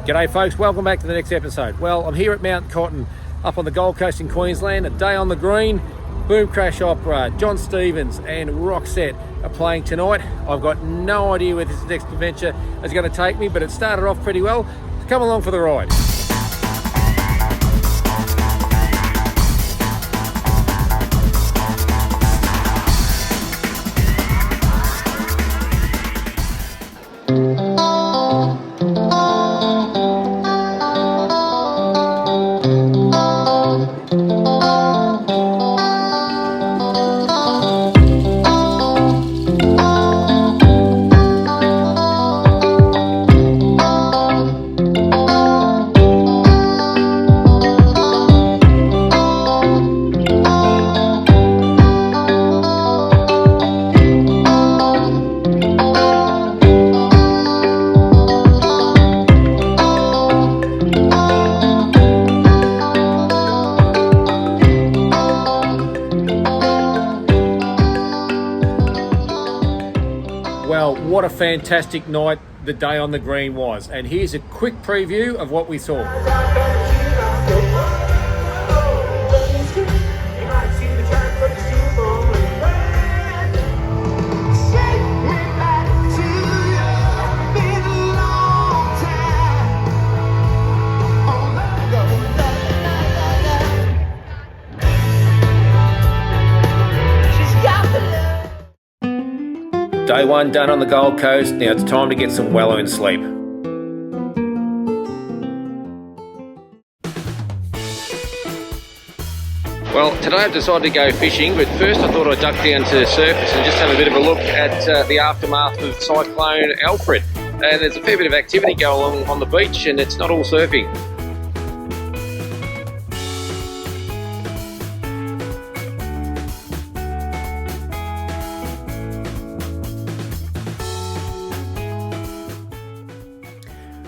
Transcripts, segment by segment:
G'day folks, welcome back to the next episode. Well, I'm here at Mount Cotton up on the Gold Coast in Queensland, a day on the green. Boom Crash Opera, John Stevens and Roxette are playing tonight. I've got no idea where this next adventure is going to take me, but it started off pretty well. So come along for the ride. Well, what a fantastic night the day on the green was. And here's a quick preview of what we saw. Day one done on the Gold Coast. Now it's time to get some well-earned sleep. Well, today I've decided to go fishing, but first I thought I'd duck down to the surface and just have a bit of a look at the aftermath of Cyclone Alfred. And there's a fair bit of activity going on the beach, and it's not all surfing.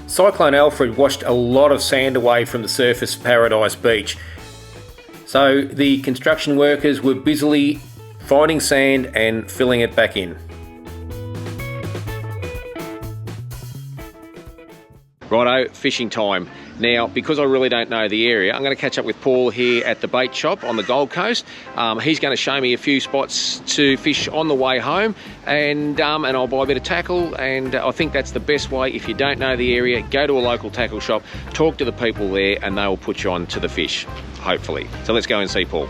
Cyclone Alfred washed a lot of sand away from the surface of Paradise Beach. So the construction workers were busily finding sand and filling it back in. Righto, fishing time. Now, because I really don't know the area, I'm going to catch up with Paul here at the bait shop on the Gold Coast. He's going to show me a few spots to fish on the way home, and I'll buy a bit of tackle. And I think that's the best way. If you don't know the area, go to a local tackle shop, talk to the people there, and they will put you on to the fish, hopefully. So let's go and see Paul.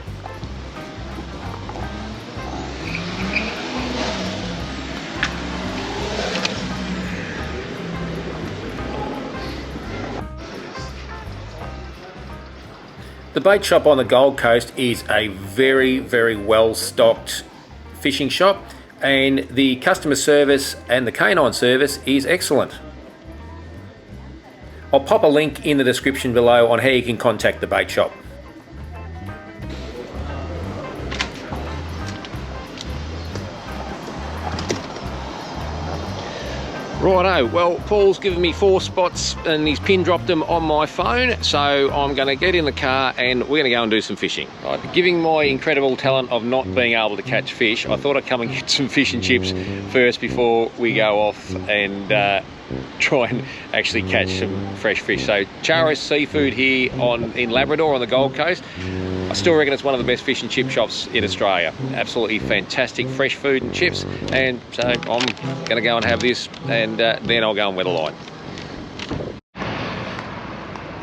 The bait shop on the Gold Coast is a very, very well-stocked fishing shop, and the customer service and the canine service is excellent. I'll pop a link in the description below on how you can contact the bait shop. Righto, well, Paul's given me 4 spots and he's pin dropped them on my phone, so I'm going to get in the car and we're going to go and do some fishing. Right, given my incredible talent of not being able to catch fish, I thought I'd come and get some fish and chips first before we go off and try and actually catch some fresh fish. So Charis Seafood here in Labrador on the Gold Coast. I still reckon it's one of the best fish and chip shops in Australia. Absolutely fantastic fresh food and chips, and so I'm going to go and have this, and then I'll go and wet a line.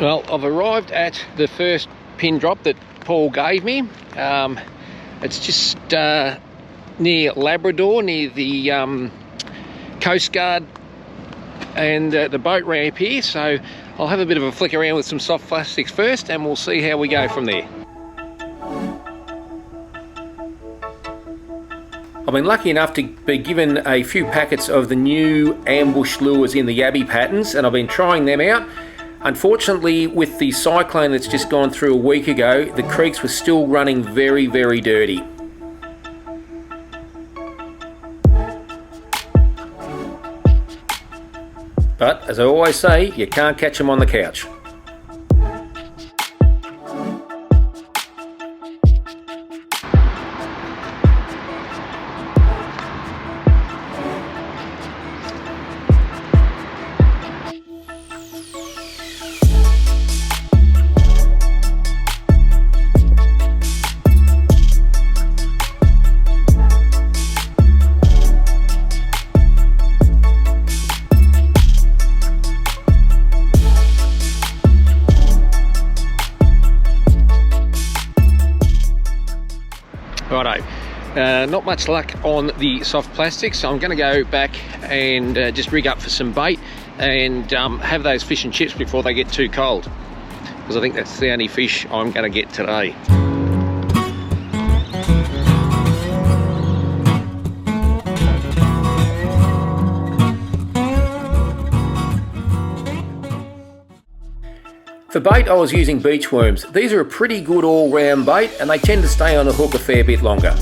Well, I've arrived at the first pin drop that Paul gave me. It's just near Labrador, near the Coast Guard and the boat ramp here, so I'll have a bit of a flick around with some soft plastics first and we'll see how we go from there. I've been lucky enough to be given a few packets of the new ambush lures in the Yabby patterns, and I've been trying them out. Unfortunately, with the cyclone that's just gone through a week ago, the creeks were still running very, very dirty. But, as I always say, you can't catch them on the couch. Not much luck on the soft plastic, so I'm going to go back and just rig up for some bait and have those fish and chips before they get too cold, because I think that's the only fish I'm going to get today. For bait, I was using beach worms. These are a pretty good all-round bait and they tend to stay on the hook a fair bit longer.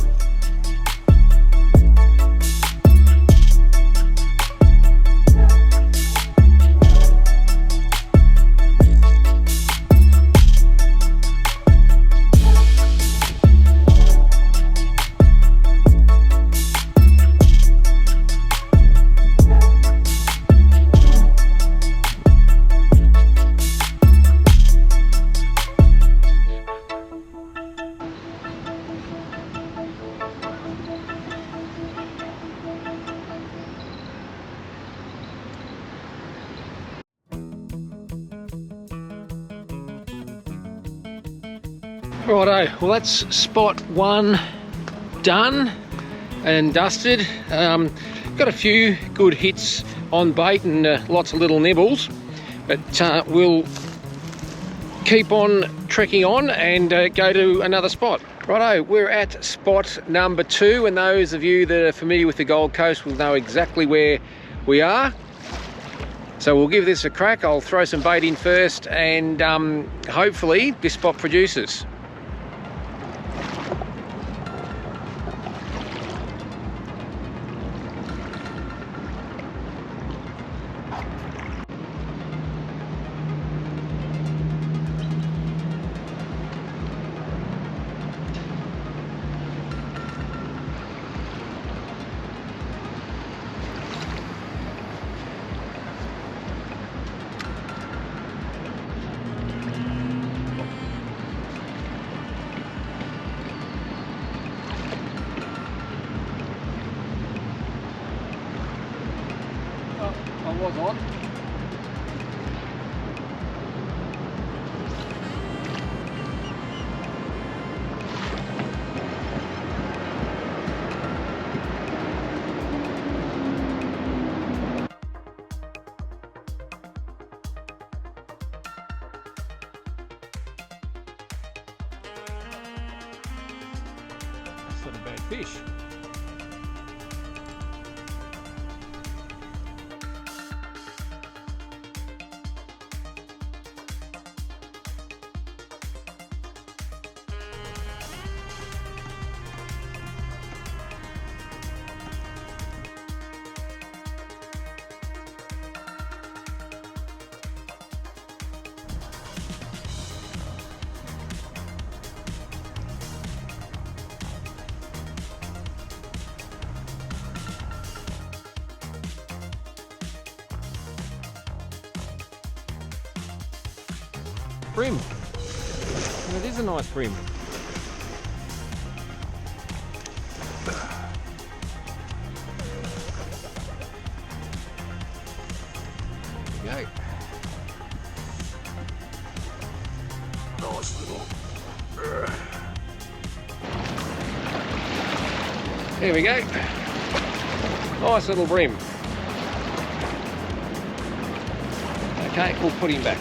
Righto, well that's spot one done and dusted. Got a few good hits on bait and lots of little nibbles, but we'll keep on trekking on and go to another spot. Righto, we're at spot number 2, and those of you that are familiar with the Gold Coast will know exactly where we are. So we'll give this a crack. I'll throw some bait in first and hopefully this spot produces. I was on. That's not a bad fish. Brim. It is a nice brim. There we go. Nice little. There we go. Nice little brim. Okay, we'll put him back.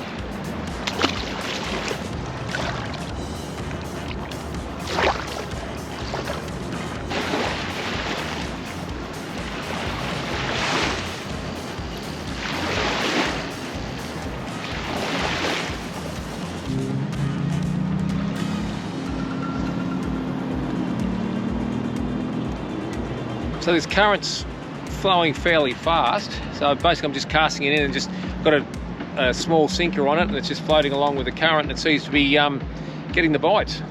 So this current's flowing fairly fast, so basically I'm just casting it in and just got a small sinker on it, and it's just floating along with the current, and it seems to be getting the bites.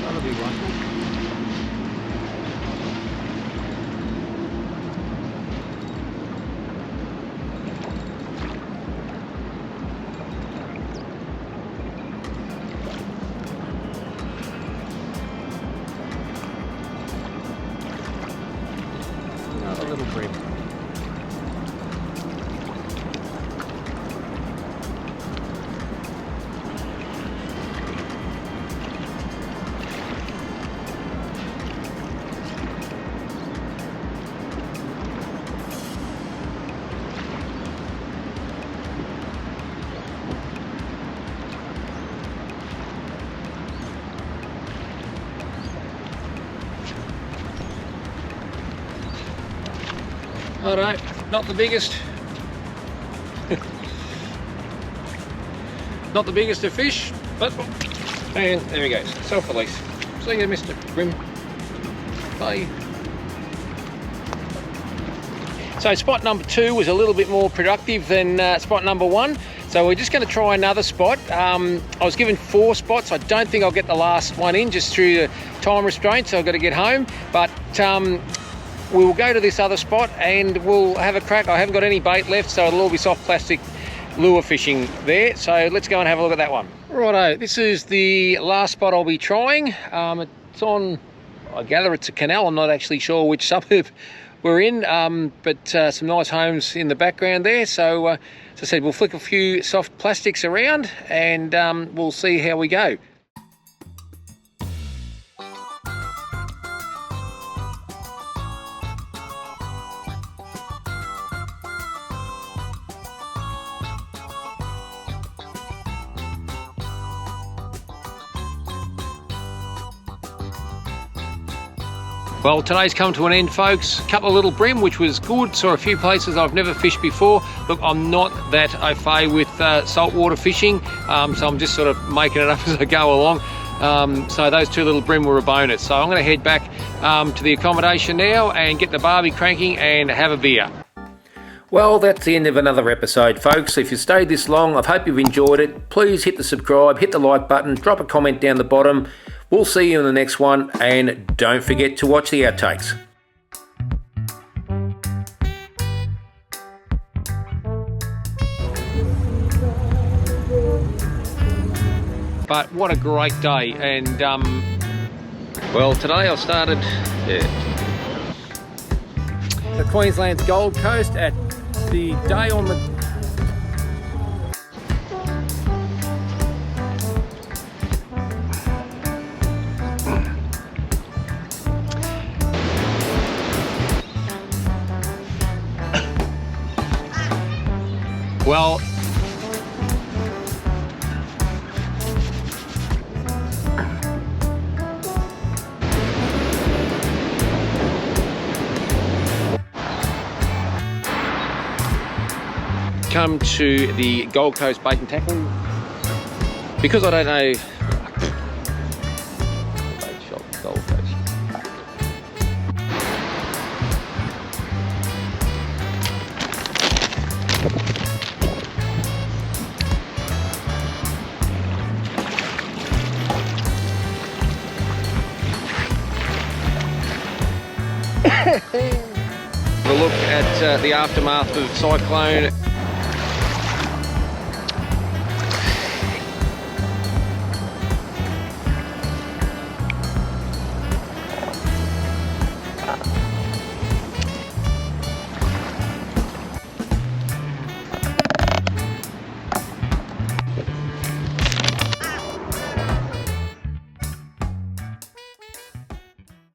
Another big one. Righto, not the biggest. Not the biggest of fish, but, and there he goes, self-release. See you, Mr. Grim. Bye. So spot number 2 was a little bit more productive than spot number 1. So we're just going to try another spot. I was given 4 spots. I don't think I'll get the last one in just through the time restraints. So I've got to get home. But we will go to this other spot and we'll have a crack. I haven't got any bait left, so it'll all be soft plastic lure fishing there. So let's go and have a look at that one. Righto, this is the last spot I'll be trying. It's on, I gather it's a canal. I'm not actually sure which suburb we're in, but some nice homes in the background there. So as I said, we'll flick a few soft plastics around and we'll see how we go. Well, today's come to an end, folks. A couple of little bream, which was good. Saw a few places I've never fished before. Look, I'm not that au fait with saltwater fishing, so I'm just sort of making it up as I go along. So those 2 little bream were a bonus. So I'm going to head back to the accommodation now and get the barbie cranking and have a beer. Well, that's the end of another episode, folks. If you stayed this long, I hope you've enjoyed it. Please hit the subscribe, hit the like button, drop a comment down the bottom. We'll see you in the next one, and don't forget to watch the outtakes. But what a great day, and well, today I started the Queensland's Gold Coast at the day on the well, come to the Gold Coast bait and tackle because I don't know. Bait shop, Gold Coast. A look at the aftermath of Cyclone.